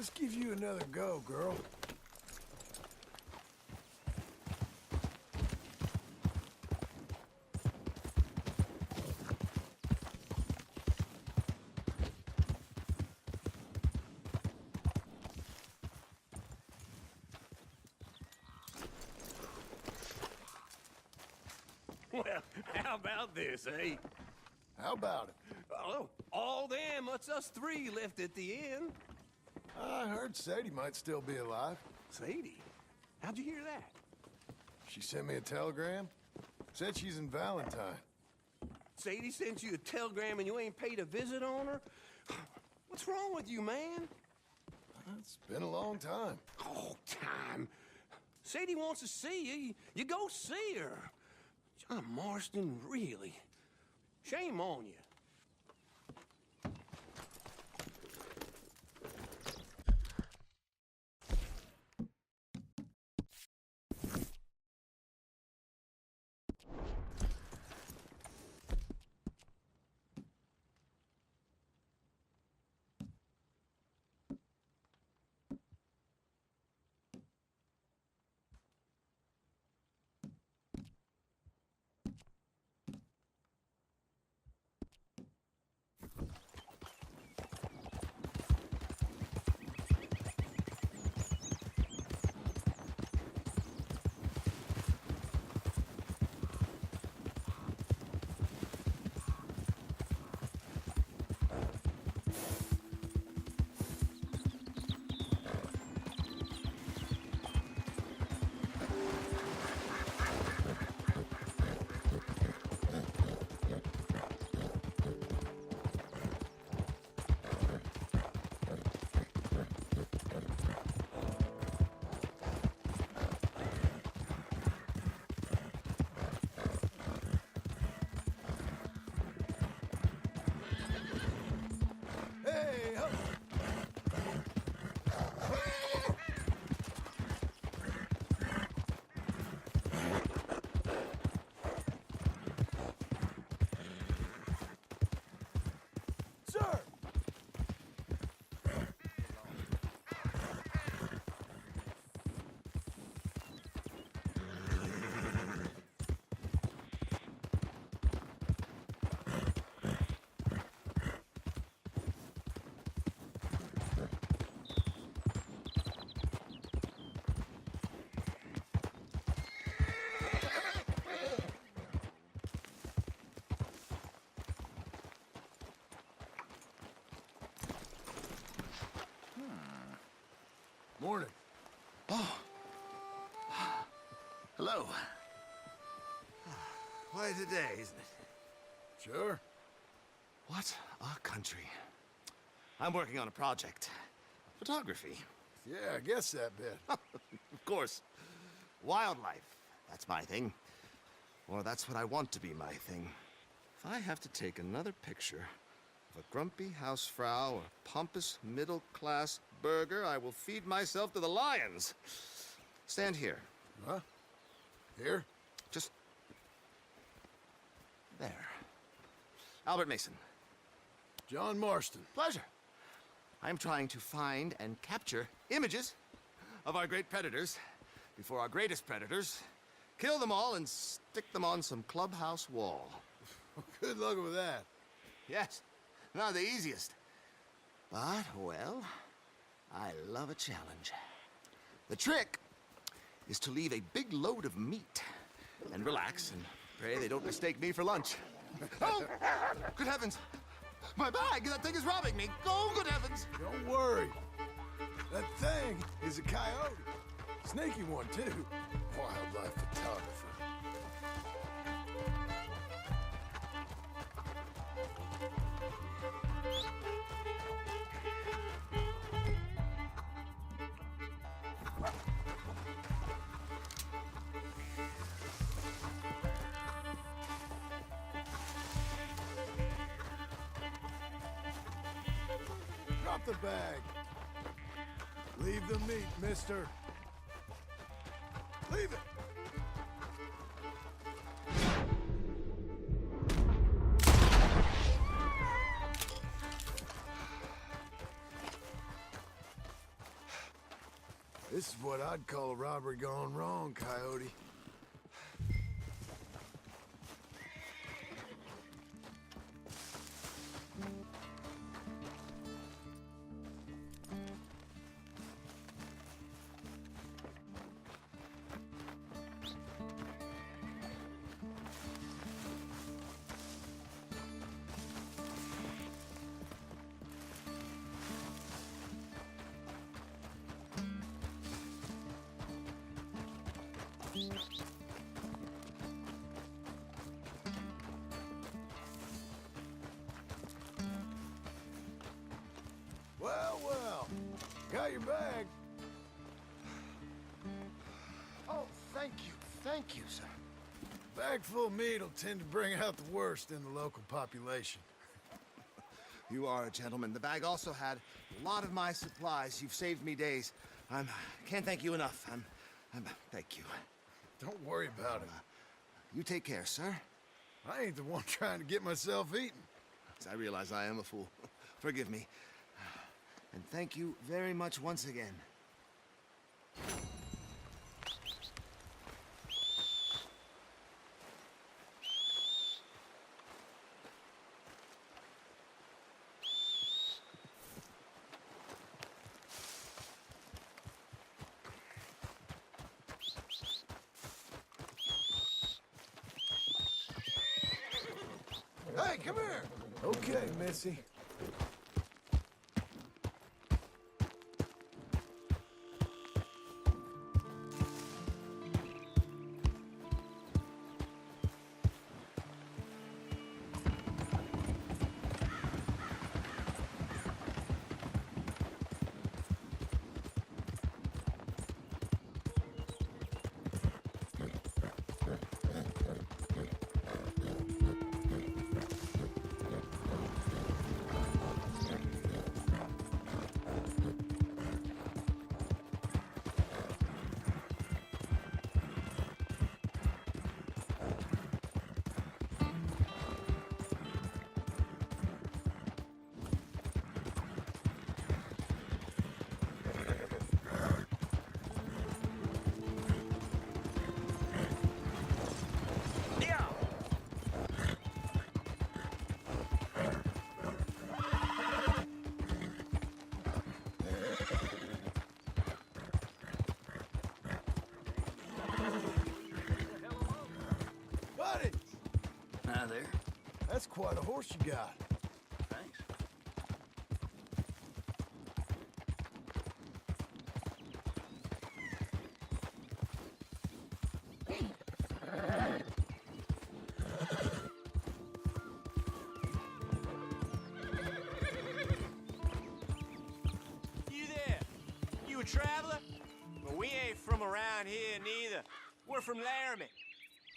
Let's give you another go, girl. Well, how about this, eh? How about it? Oh, all them, it's us three left at the end. I heard Sadie might still be alive. Sadie? How'd you hear that? She sent me a telegram. Said she's in Valentine. Sadie sent you a telegram and you ain't paid a visit on her? What's wrong with you, man? It's been a long time. Oh, time. Sadie wants to see you. You go see her. John Marston, really? Shame on you. Hey, ho! Sir! Morning. Oh. Hello. Quite a day, isn't it? Sure. What a country. I'm working on a project. Photography. Yeah, I guess that bit. Of course. Wildlife. That's my thing. Or that's what I want to be my thing. If I have to take another picture of a grumpy housefrau or a pompous middle-class burger, I will feed myself to the lions. Stand here. Huh? Here? Just... there. Albert Mason. John Marston. Pleasure. I'm trying to find and capture images of our great predators before our greatest predators kill them all and stick them on some clubhouse wall. Good luck with that. Yes, not the easiest. But, well, I love a challenge. The trick is to leave a big load of meat and relax and pray they don't mistake me for lunch. Oh, good heavens! My bag! That thing is robbing me! Oh, good heavens! Don't worry. That thing is a coyote. Sneaky one, too. Wildlife photographer. Drop the bag. Leave the meat, mister. Leave it. This is what I'd call a robbery gone wrong, Coyote. Well, well. Got your bag. Oh, thank you, sir. Bag full of meat will tend to bring out the worst in the local population. You are a gentleman. The bag also had a lot of my supplies. You've saved me days. Can't thank you enough. Thank you. Don't worry about it. You take care, sir. I ain't the one trying to get myself eaten. I realize I am a fool. Forgive me. And thank you very much once again. Hey, come here! Okay, Missy. Buddy! Hi there. That's quite a horse you got. Thanks. You there? You a traveler? Well, we ain't from around here neither. We're from Laramie.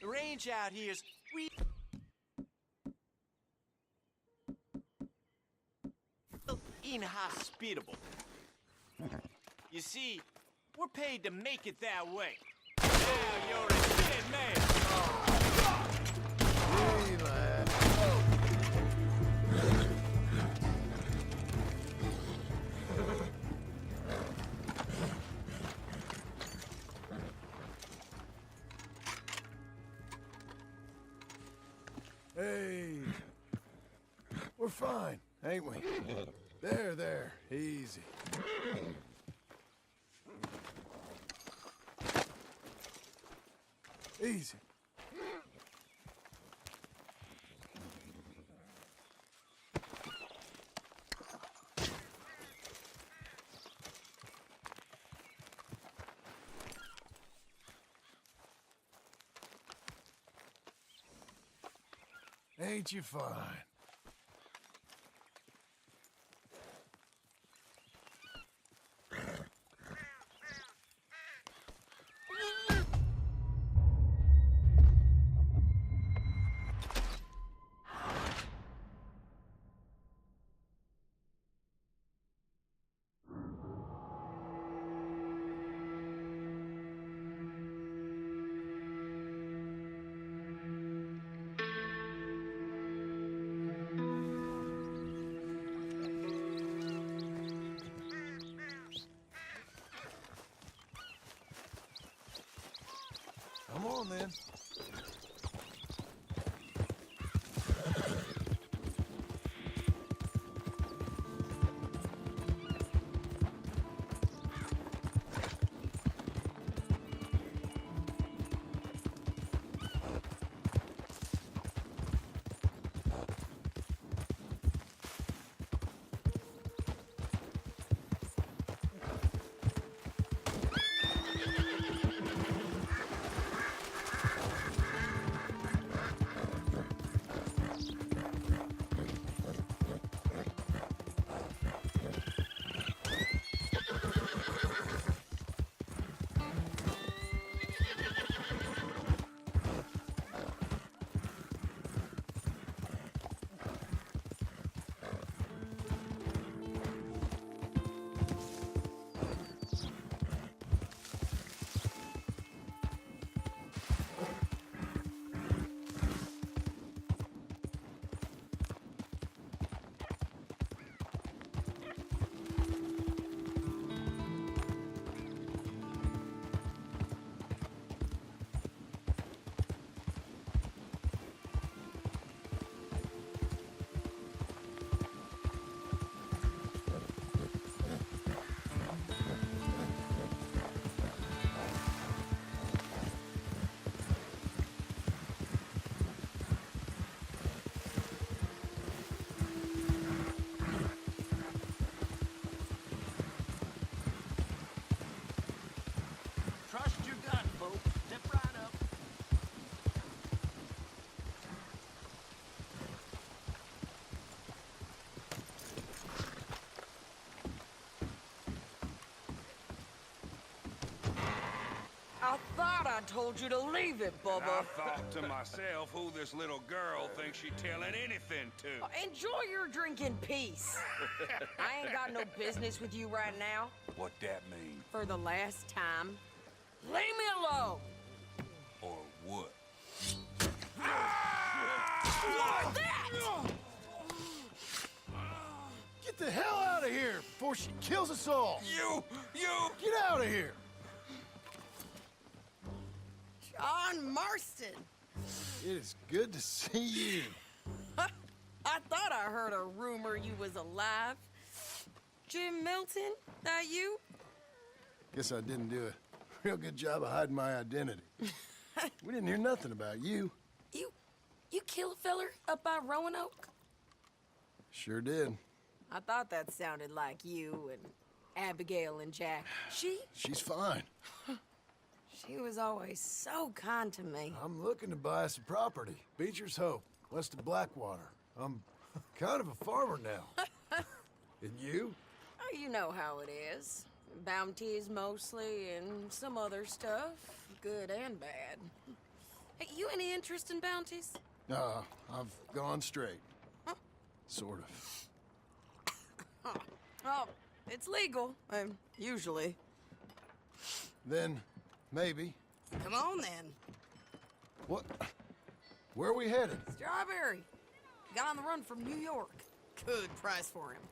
The range out here is real inhospitable. You see, we're paid to make it that way. Now you're a dead man. Relax. Hey. We're fine, ain't we? There. Easy. Easy. Ain't you fine? on, then. Trust your gut, folks. Step right up. I thought I told you to leave it, I Bubba. thought to myself who this little girl thinks she telling anything to. Enjoy your drink in peace. I ain't got no business with you right now. What that mean? For the last time, leave me alone. Or what? What that? Get the hell out of here before she kills us all! You! Get out of here! John Marston. It is good to see you. I thought I heard a rumor you was alive. Jim Milton, that you? Guess I didn't do a real good job of hiding my identity. We didn't hear nothing about you. You kill a feller up by Roanoke? Sure did. I thought that sounded like you and Abigail and Jack. She's fine. She was always so kind to me. I'm looking to buy some property. Beecher's Hope, west of Blackwater. I'm kind of a farmer now. And you? Oh, you know how it is. Bounties mostly, and some other stuff, good and bad. Hey, you any interest in bounties? I've gone straight. Huh? Sort of. Oh, it's legal, usually. Then, maybe. Come on, then. What? Where are we headed? Strawberry. Got on the run from New York. Good price for him.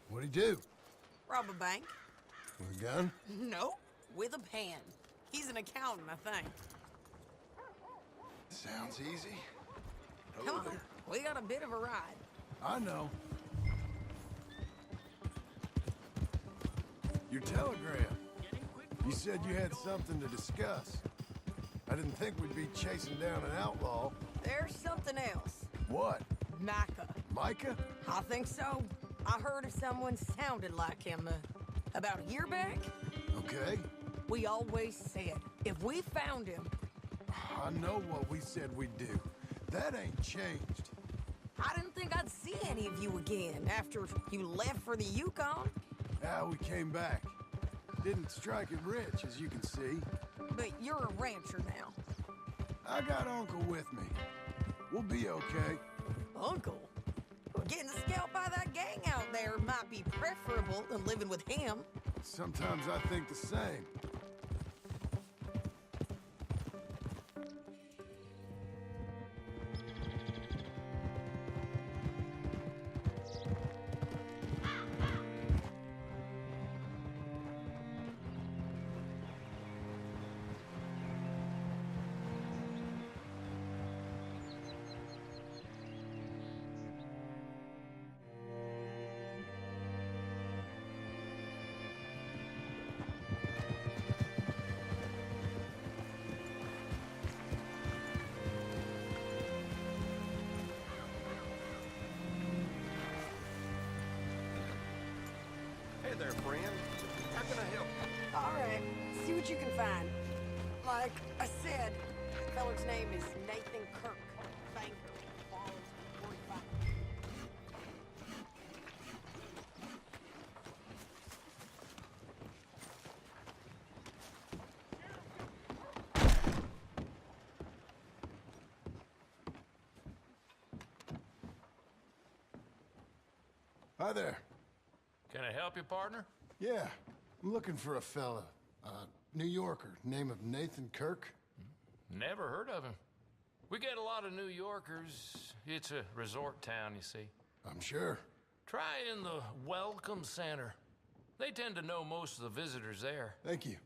What'd he do? Rob a bank? With a gun? No, with a pen. He's an accountant, I think. Sounds easy. Come on, we got a bit of a ride. I know. Your telegram. You said you had something to discuss. I didn't think we'd be chasing down an outlaw. There's something else. What? Micah. Micah? I think so. I heard of someone sounded like him about a year back. Okay. We always said, if we found him... I know what we said we'd do. That ain't changed. I didn't think I'd see any of you again after you left for the Yukon. Now we came back. Didn't strike it rich, as you can see. But you're a rancher now. I got Uncle with me. We'll be okay. Uncle? Getting scalped by that gang out there might be preferable than living with him. Sometimes I think the same. there, friend. How can I help you? All right, see what you can find. Like I said, the feller's name is Nathan Kirk. Banker, Falls 45. Hi there. Can I help you, partner? Yeah, I'm looking for a fella. New Yorker, name of Nathan Kirk. Never heard of him. We get a lot of New Yorkers. It's a resort town, you see. I'm sure. Try in the Welcome Center. They tend to know most of the visitors there. Thank you.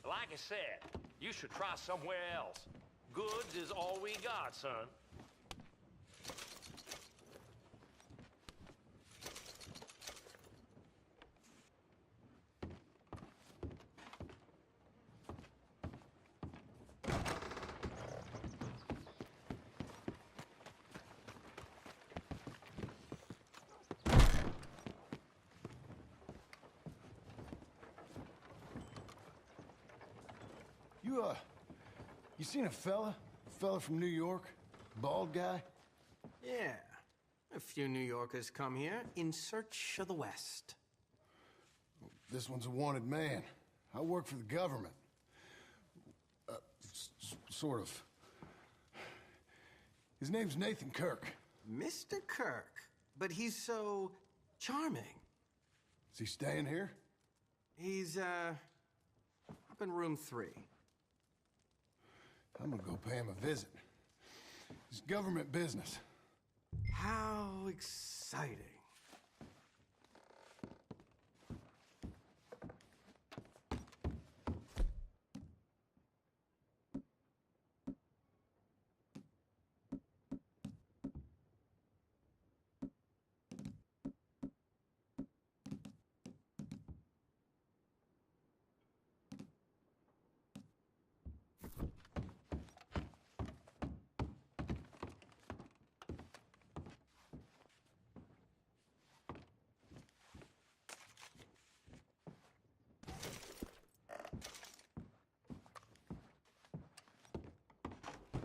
Like I said, you should try somewhere else. Goods is all we got, son. You seen a fella? A fella from New York? Bald guy? Yeah. A few New Yorkers come here in search of the West. This one's a wanted man. I work for the government. Sort of. His name's Nathan Kirk. Mr. Kirk, but he's so charming. Is he staying here? He's, up in room 3. I'm gonna go pay him a visit. It's government business. How exciting.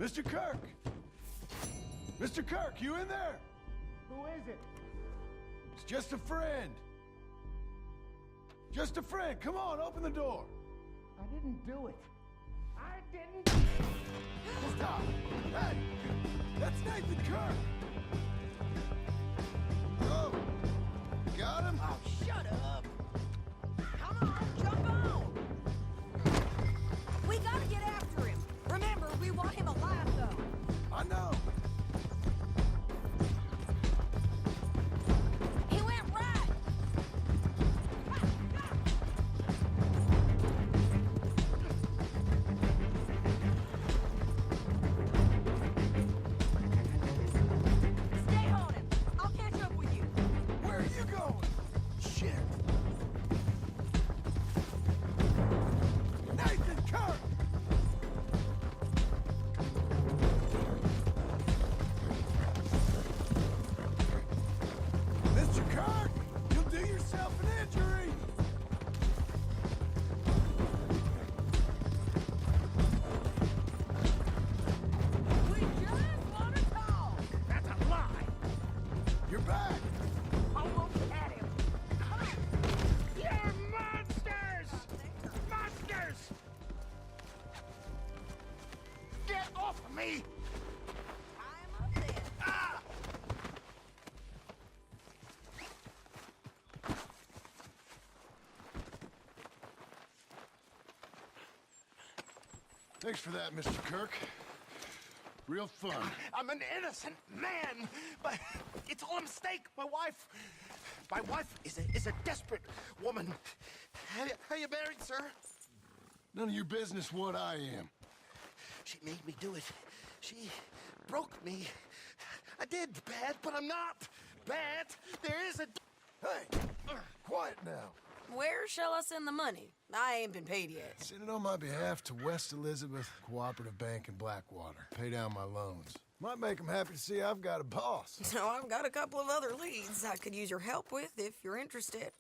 Mr. Kirk! Mr. Kirk, you in there? Who is it? It's just a friend. Just a friend. Come on, open the door. I didn't do it. I didn't. Stop. Hey, that's Nathan Kirk. Oh, got him? Oh, shut up! Come on, jump on! We gotta get after him. Remember, we want him alive, though. I know. He went right! Stay on him. I'll catch up with you. Where are you going? Shit. Nathan Kirk! Mr. Kirk, you'll do yourself an injury. We just want to talk. That's a lie. You're back. I won't at him. You're monsters! Monsters! Get off of me! I'm up there. Ah! Thanks for that, Mr. Kirk. Real fun. I'm an innocent man, but it's all a mistake. My wife is a desperate woman. How you married, sir? None of your business what I am. She made me do it. She broke me. I did bad, but I'm not bad. There is a Hey, quiet now. Where shall I send the money? I ain't been paid yet. Send it on my behalf to West Elizabeth Cooperative Bank in Blackwater. Pay down my loans. Might make them happy to see I've got a boss. So I've got a couple of other leads I could use your help with if you're interested.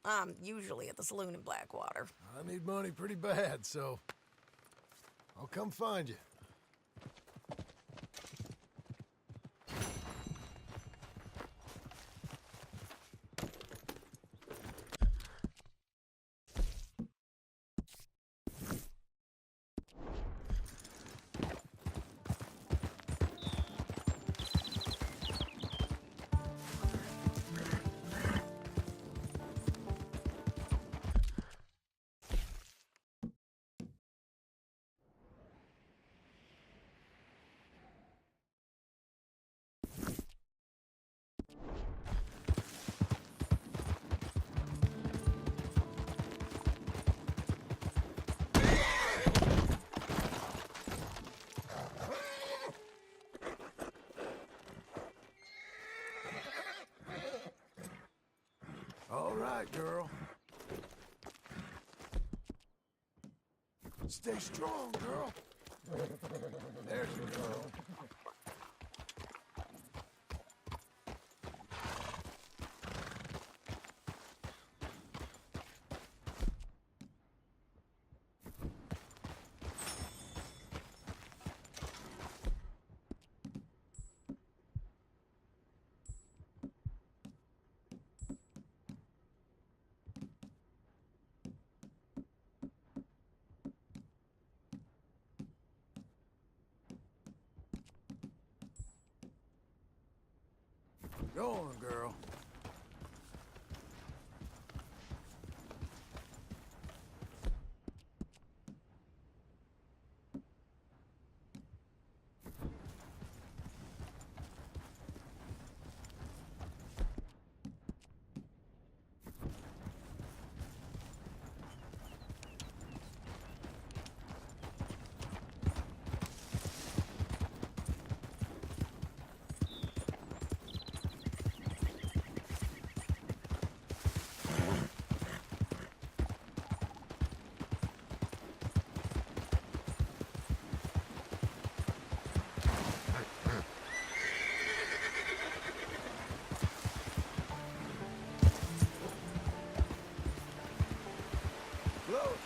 I'm usually at the saloon in Blackwater. I need money pretty bad, so I'll come find you. All right, girl. Stay strong, girl. There's your girl. Go on, girl. Look.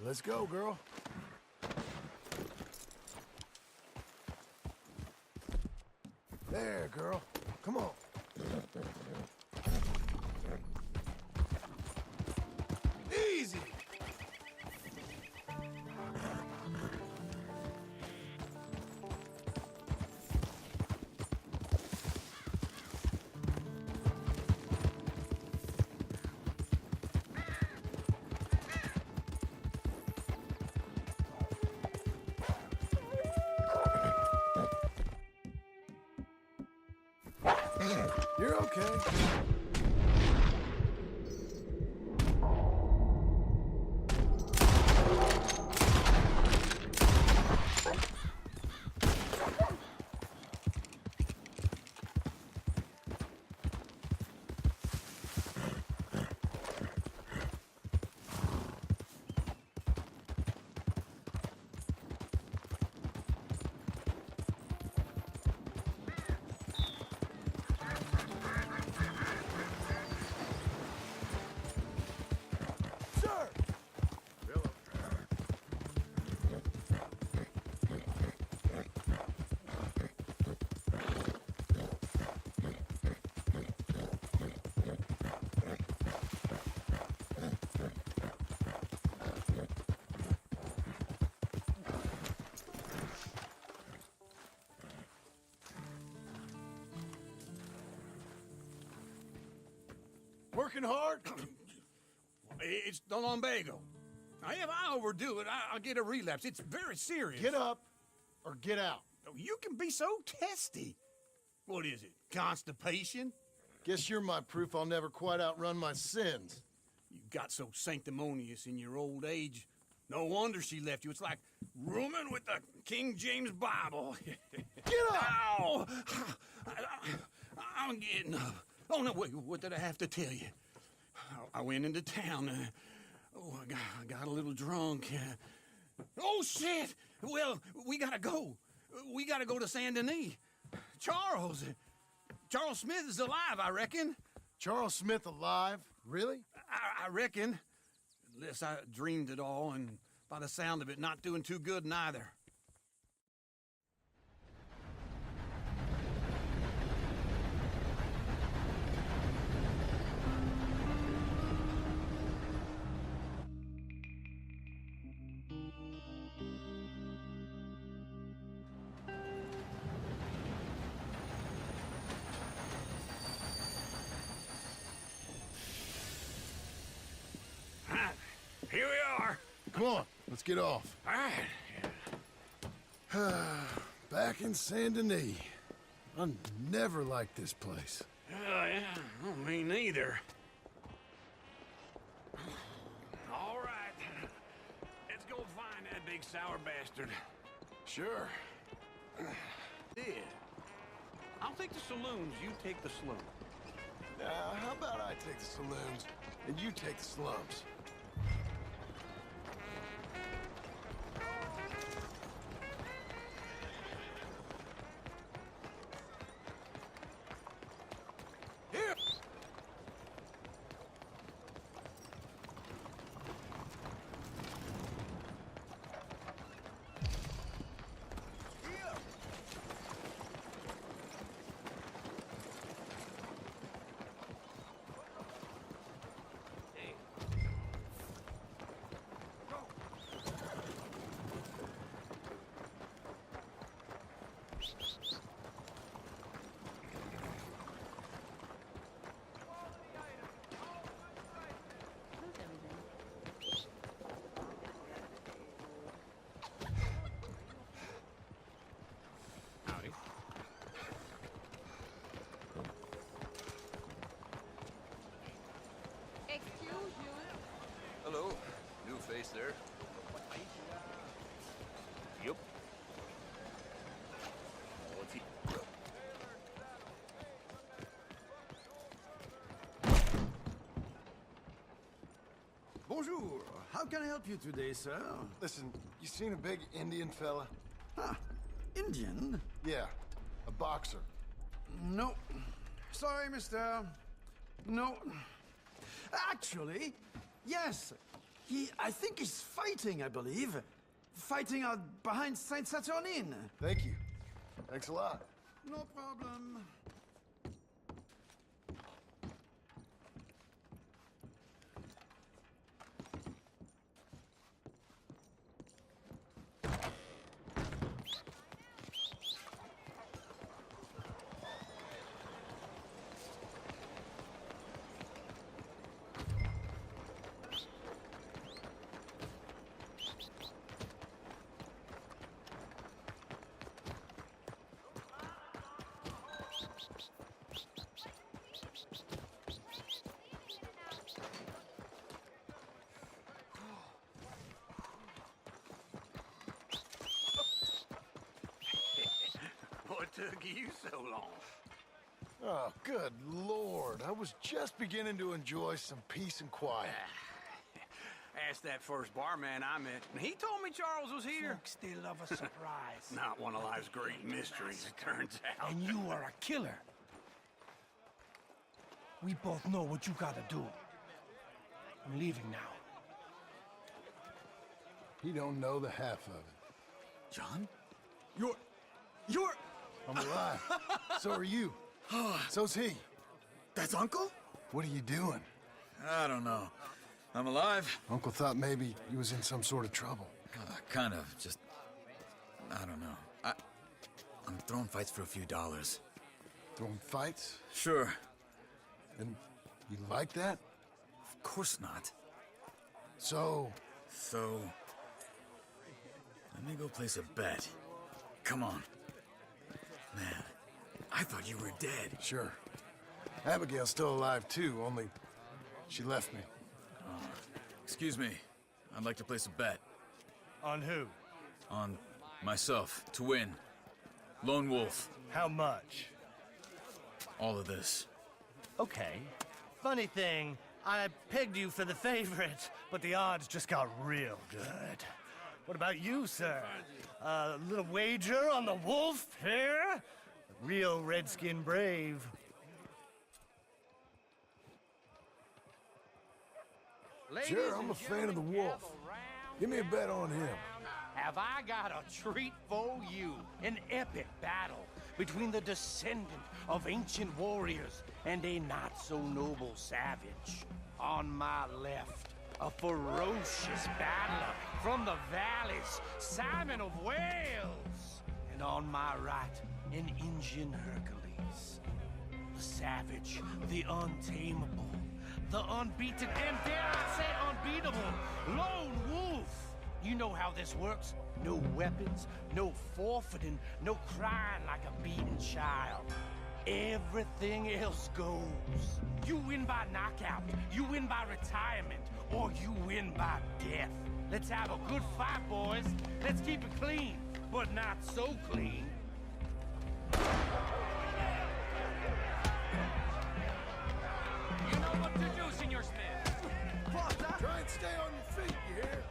Let's go, girl. There, girl. Come on. Easy. You're okay. working hard? It's the lumbago. Now, if I overdo it, I'll get a relapse. It's very serious. Get up or get out. You can be so testy. What is it, constipation? Guess you're my proof I'll never quite outrun my sins. You got so sanctimonious in your old age. No wonder she left you. It's like rooming with the King James Bible. Get up! Ow! I'm getting up. Oh, no, wait, what did I have to tell you? I went into town. I got a little drunk. Oh, shit! Well, we gotta go. We gotta go to Saint Denis. Charles Smith is alive, I reckon. Charles Smith alive? Really? I reckon. Unless I dreamed it all, and by the sound of it, not doing too good neither. Here we are. Come on, let's get off. All right. Back in Saint Denis. I never liked this place. Yeah, oh, me neither. All right. Let's go find that big sour bastard. Sure. Yeah. I'll take the saloons, you take the slum. How about I take the saloons and you take the slums? Here! Howdy. Excuse you. Hello. New face there. Yep. What's he? Bonjour. How can I help you today, sir? Listen, you seen a big Indian fella? Ah, Indian? Yeah, a boxer. No. Sorry, mister. No. Actually, yes. I think he's fighting, I believe. Fighting out behind Saint Saturnin. Thank you. Thanks a lot. No problem. What took you so long? Oh, good Lord. I was just beginning to enjoy some peace and quiet. Asked that first barman I met, and he told me Charles was here. Folks, they love a surprise. Not one of life's great mysteries, it turns out. And you are a killer. We both know what you gotta do. I'm leaving now. He don't know the half of it. John? You're... I'm alive. So are you. So's he. That's Uncle? What are you doing? I don't know. I'm alive. Uncle thought maybe he was in some sort of trouble. Kind of. Just... I don't know. I'm throwing fights for a few dollars. Throwing fights? Sure. And You like that? Of course not. So, So... let me go place a bet. Come on. Man, I thought you were dead. sure. Abigail's still alive too, only she left me. Excuse me. I'd like to place a bet. On who? On myself, to win. Lone Wolf. How much? All of this. Okay. Funny thing, I pegged you for the favorite, but the odds just got real good. What about you, sir? A little wager on the wolf here? Real redskin brave. Sure, I'm a fan of the wolf. Give me a bet on him. Have I got a treat for you? An epic battle between the descendant of ancient warriors and a not-so-noble savage. On my left, a ferocious battler from the valleys, Simon of Wales. And on my right, an Indian Hercules. The savage, the untamable, the unbeaten, and dare I say unbeatable, Lone Wolf. You know how this works. No weapons, no forfeiting, no crying like a beaten child. Everything else goes. You win by knockout, you win by retirement, or you win by death. Let's have a good fight, boys. Let's keep it clean, but not so clean. You know what to do, Senor Smith. Try and stay on your feet, you hear?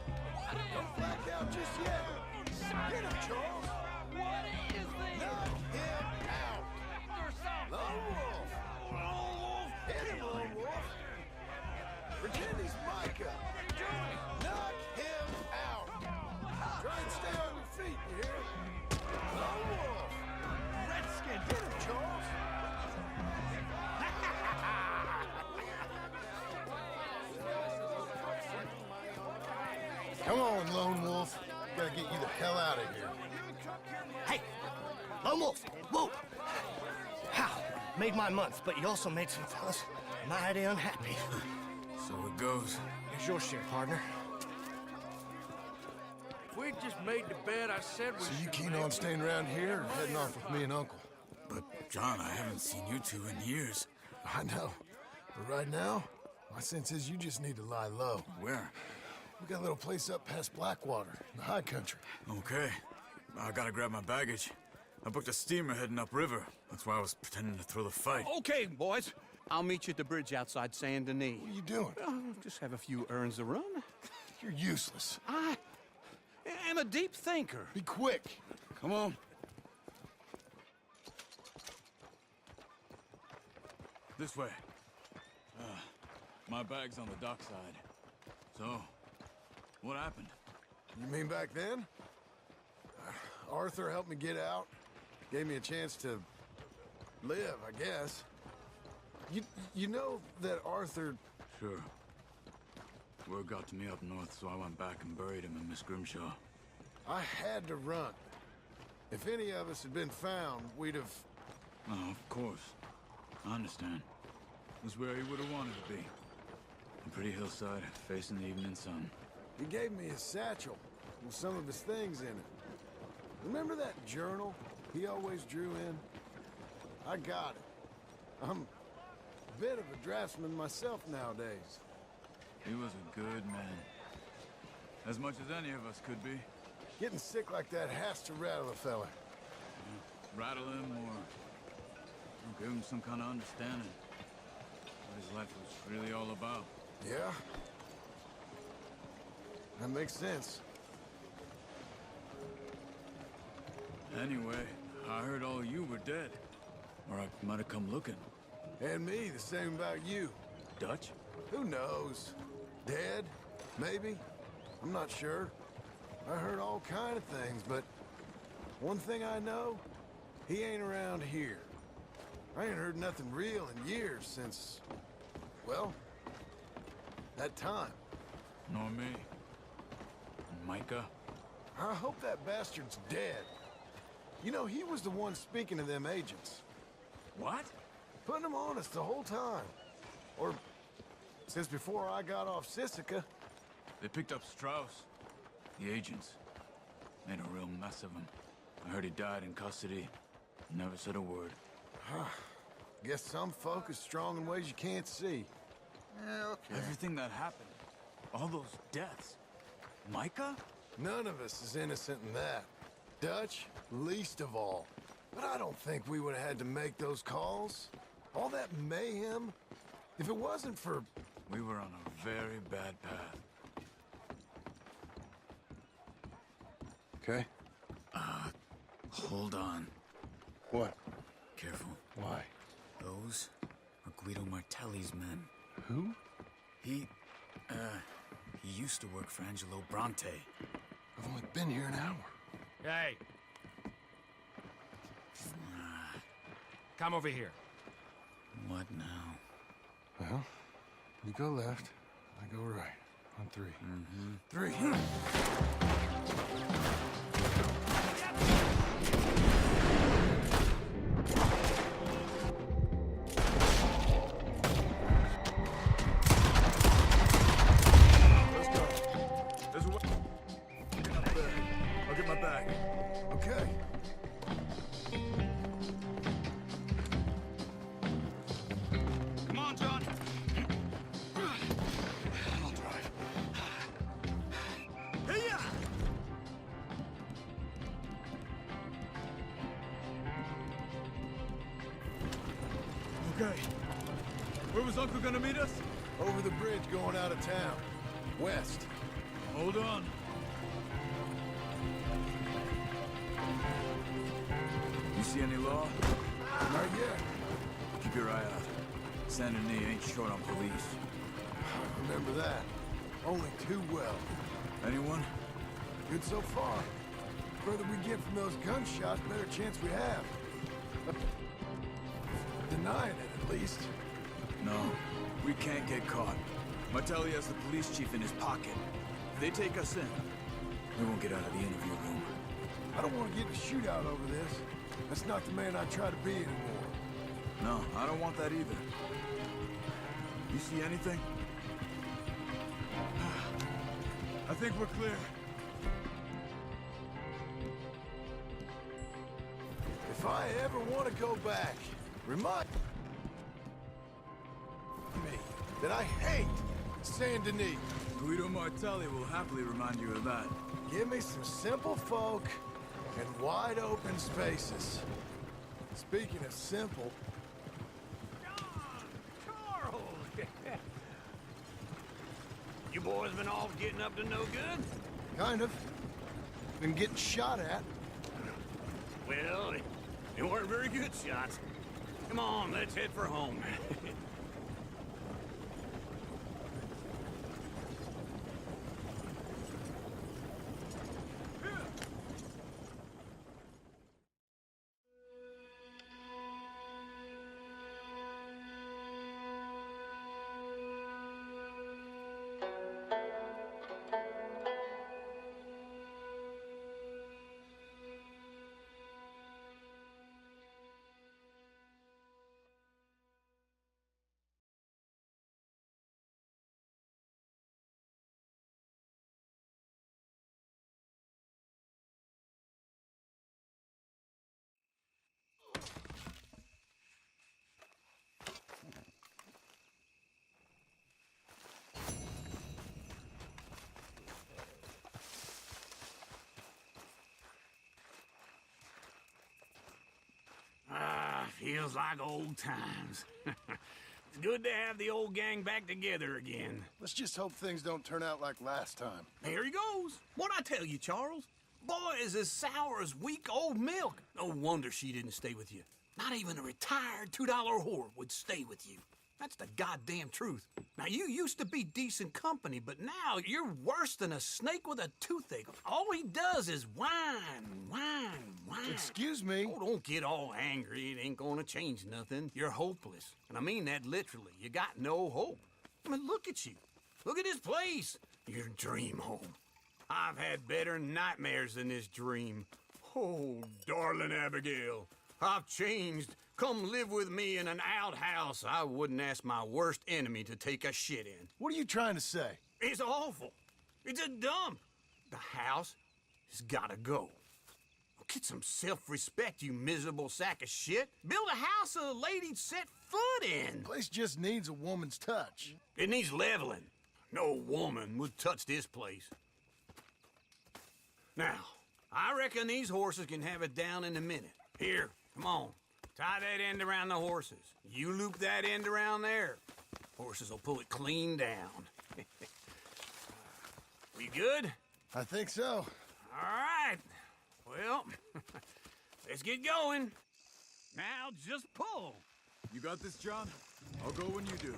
Don't black out just yet. Get him, Charles. What is this? Knock him out. Or something. Lone Wolf. Lone Wolf. Hit him, Lone Wolf. Pretend he's Micah. Knock him out. Try and stay on your feet, you hear? Lone Wolf. Redskin. Get him, Charles. Come on, Lone Wolf. Gotta get you the hell out of here. Hey! Lone Wolf! Whoa! How? Made my month, but you also made some fellas mighty unhappy. So it goes. Here's your share, partner. If we just made the bed, I said we So you keen on staying around here or heading off with me and Uncle? But, John, I haven't seen you two in years. I know. But right now, my sense is you just need to lie low. Where? We got a little place up past Blackwater, in the high country. Okay. I gotta grab my baggage. I booked a steamer heading upriver. That's why I was pretending to throw the fight. Okay, boys. I'll meet you at the bridge outside Saint Denis. What are you doing? Just have a few errands to run. You're useless. I am a deep thinker. Be quick. Come on. This way. My bag's on the dockside. So, what happened? You mean back then? Arthur helped me get out. Gave me a chance to live, I guess. You know that Arthur... Sure. Word got to me up north, so I went back and buried him in Miss Grimshaw. I had to run. If any of us had been found, we'd have... Oh, of course. I understand. It was where he would have wanted to be. A pretty hillside, facing the evening sun. He gave me his satchel with some of his things in it. Remember that journal he always drew in? I got it. I'm a bit of a draftsman myself nowadays. He was a good man. As much as any of us could be. Getting sick like that has to rattle a fella. Rattle him or give him some kind of understanding. What his life was really all about. Yeah? That makes sense. Anyway, I heard all you were dead. Or I might have come looking. And me, the same about you. Dutch? Who knows? Dead? Maybe? I'm not sure. I heard all kind of things, but one thing I know, he ain't around here. I ain't heard nothing real in years since, well, that time. Nor me. And Micah? I hope that bastard's dead. You know, he was the one speaking to them agents. What? Putting them on us the whole time. Or Since before I got off Sisika. They picked up Strauss. The agents. Made a real mess of him. I heard he died in custody. Never said a word. Guess some folk is strong in ways you can't see. Yeah, okay. Everything that happened. All those deaths. Micah? None of us is innocent in that. Dutch, least of all. But I don't think we would have had to make those calls. All that mayhem. If it wasn't for... We were on a very bad path. Okay. Hold on. What? Careful. Why? Those are Guido Martelli's men. Who? He used to work for Angelo Bronte. I've only been here an hour. Hey. Come over here. What now? Well, you go left, I go right. On three. Three. Let's go. This way. I'll get my bag. Okay. Come on, John. I'll drive. Hey-ya! Okay. Where was Uncle gonna meet us? Over the bridge going out of town. West. Hold on. You see any law? Not yet. Keep your eye out. Saint Denis ain't short on police. Remember that. Only too well. Anyone? Good so far. Further we get from those gunshots, better chance we have. Denying it, at least. No, we can't get caught. Martelli has the police chief in his pocket. If they take us in, we won't get out of the interview room. I don't want to get in a shootout over this. That's not the man I try to be anymore. No, I don't want that either. You see anything? I think we're clear. If I ever want to go back, remind me that I hate Saint Denis. Guido Martelli will happily remind you of that. Give me some simple folk and wide open spaces. Speaking of simple, Charles! You boys been off getting up to no good? kind of. Been getting shot at. Well, they weren't very good shots. Come on, let's head for home. Feels like old times. It's good to have the old gang back together again. Let's just hope things don't turn out like last time. There he goes. What'd I tell you, Charles? Boy is as sour as weak old milk. No wonder she didn't stay with you. Not even a retired $2 whore would stay with you. That's the goddamn truth. Now, you used to be decent company, but now you're worse than a snake with a toothache. All he does is whine, whine, whine. Excuse me? Oh, don't get all angry. It ain't gonna change nothing. You're hopeless. And I mean that literally. You got no hope. I mean, look at you. Look at this place. Your dream home. I've had better nightmares than this dream. Oh, darling Abigail. I've changed. Come live with me in an outhouse I wouldn't ask my worst enemy to take a shit in. What are you trying to say? It's awful. It's a dump. The house has gotta go. Get some self-respect, you miserable sack of shit. Build a house a lady'd set foot in. The place just needs a woman's touch. It needs leveling. No woman would touch this place. Now, I reckon these horses can have it down in a minute. Here, come on. Tie that end around the horses. You loop that end around there. Horses will pull it clean down. We good? I think so. All right. Well, let's get going. Now just pull. You got this, John? I'll go when you do.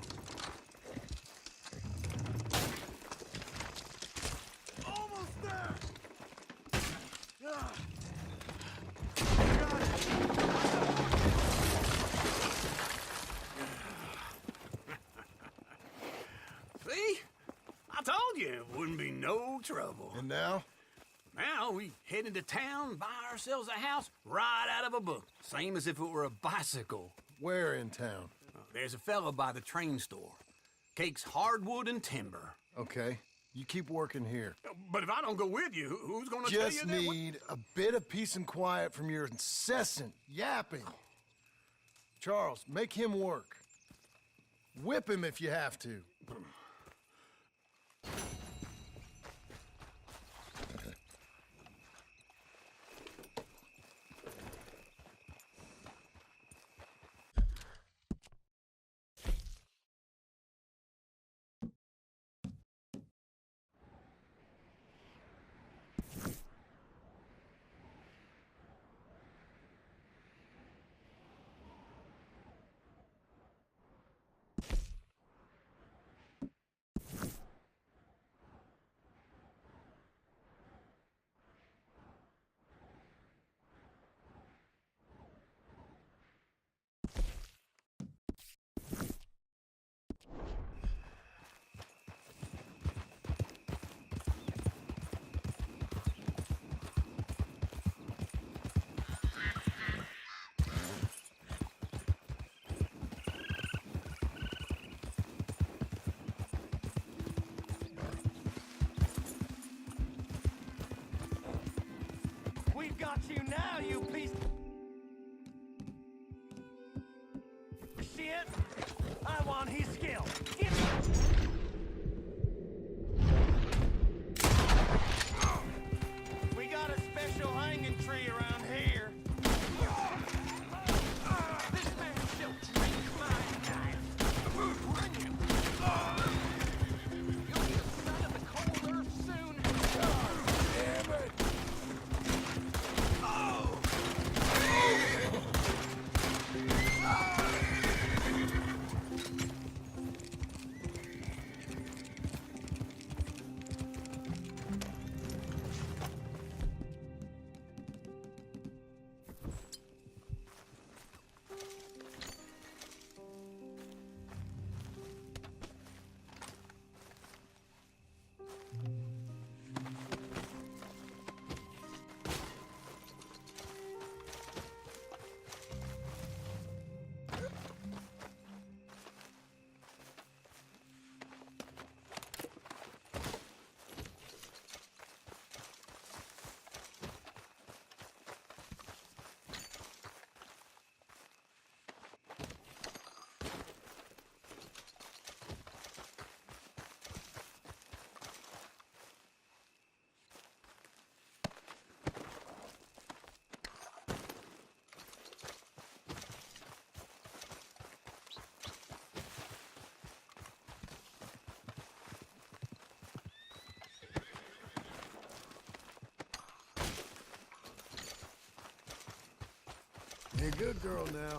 Almost there! See? I told you it wouldn't be no trouble. And now? Now we head into town, buy ourselves a house right out of a book. Same as if it were a bicycle. Where in town? There's a fella by the train store. Cakes hardwood and timber. Okay. You keep working here. But if I don't go with you, who's gonna tell you Just that? need a bit of peace and quiet from your incessant yapping. Charles, make him work. Whip him if you have to. We've got you now, you piece of shit. I want his skill. Give me. We got a special hanging tree around here. This man shall drink my knife. Bring him. You'll be a son of the cold earth soon. Damn it! You're a good girl now.